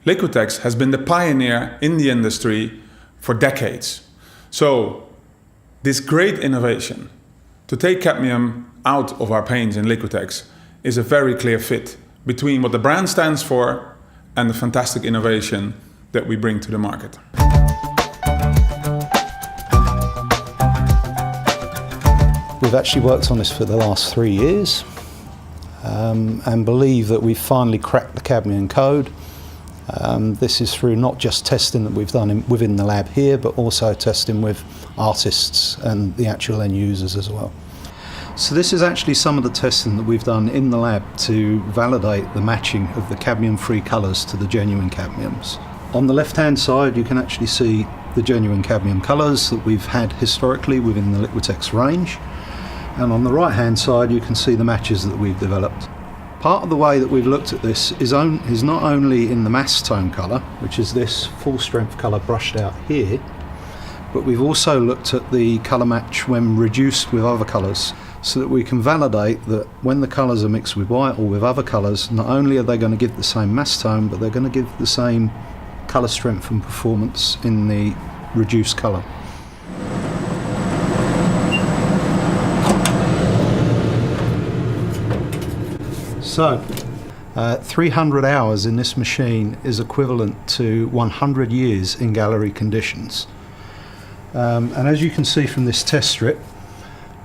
Liquitex has been the pioneer in the industry for decades. So this great innovation to take cadmium out of our paints in Liquitex is a very clear fit between what the brand stands for and the fantastic innovation that we bring to the market. We've actually worked on this for the last 3 years and believe that we've finally cracked the cadmium code. This is through not just testing that we've done within the lab here, but also testing with artists and the actual end users as well. So this is actually some of the testing that we've done in the lab to validate the matching of the cadmium-free colours to the genuine cadmiums. On the left-hand side, you can actually see the genuine cadmium colours that we've had historically within the Liquitex range. And on the right-hand side, you can see the matches that we've developed. Part of the way that we've looked at this is not only in the mass tone colour, which is this full strength colour brushed out here, but we've also looked at the colour match when reduced with other colours, so that we can validate that when the colours are mixed with white or with other colours, not only are they going to give the same mass tone, but they're going to give the same colour strength and performance in the reduced colour. So, 300 hours in this machine is equivalent to 100 years in gallery conditions. And as you can see from this test strip,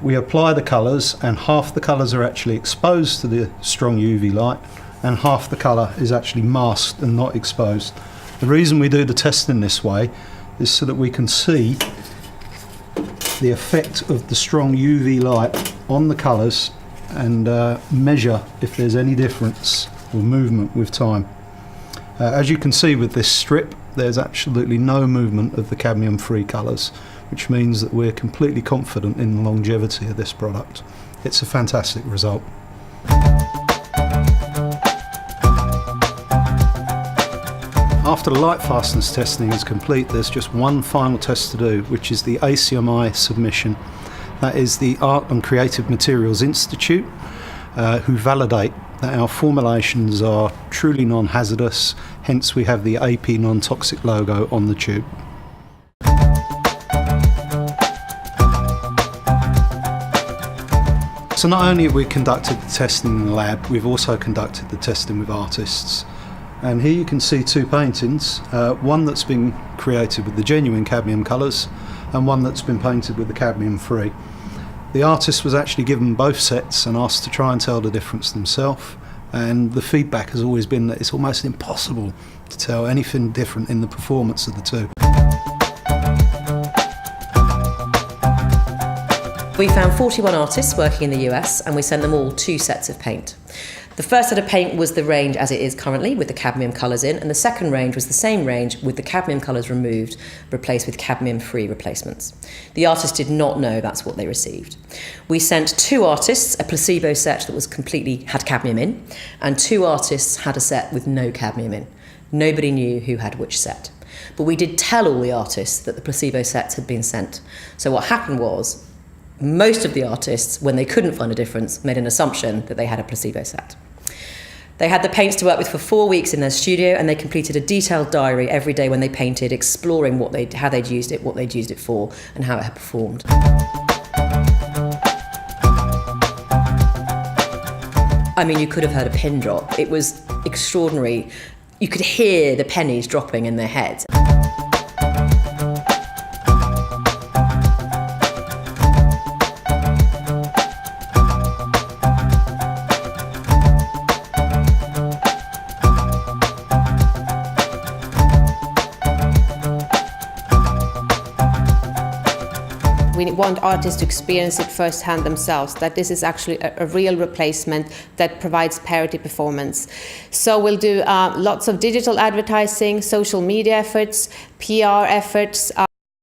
we apply the colours, and half the colours are actually exposed to the strong UV light, and half the colour is actually masked and not exposed. The reason we do the testing this way is so that we can see the effect of the strong UV light on the colours and measure if there's any difference or movement with time. As you can see with this strip, there's absolutely no movement of the cadmium-free colours, which means that we're completely confident in the longevity of this product. It's a fantastic result. After the light fastness testing is complete, there's just one final test to do, which is the ACMI submission. That is the Art and Creative Materials Institute, who validate that our formulations are truly non-hazardous, hence we have the AP non-toxic logo on the tube. So not only have we conducted the testing in the lab, we've also conducted the testing with artists. And here you can see two paintings, one that's been created with the genuine cadmium colours and one that's been painted with the cadmium-free. The artist was actually given both sets and asked to try and tell the difference themselves, and the feedback has always been that it's almost impossible to tell anything different in the performance of the two. We found 41 artists working in the US, and we sent them all 2 sets of paint. The first set of paint was the range as it is currently, with the cadmium colours in, and the second range was the same range with the cadmium colours removed, replaced with cadmium-free replacements. The artists did not know that's what they received. We sent 2 artists a placebo set that was had cadmium in, and 2 artists had a set with no cadmium in. Nobody knew who had which set. But we did tell all the artists that the placebo sets had been sent. So what happened was, most of the artists, when they couldn't find a difference, made an assumption that they had a placebo set. They had the paints to work with for 4 weeks in their studio, and they completed a detailed diary every day when they painted, exploring how they'd used it, what they'd used it for, and how it had performed. I mean, you could have heard a pin drop. It was extraordinary. You could hear the pennies dropping in their heads. We want artists to experience it firsthand themselves, that this is actually a real replacement that provides parity performance. So we'll do lots of digital advertising, social media efforts, PR efforts,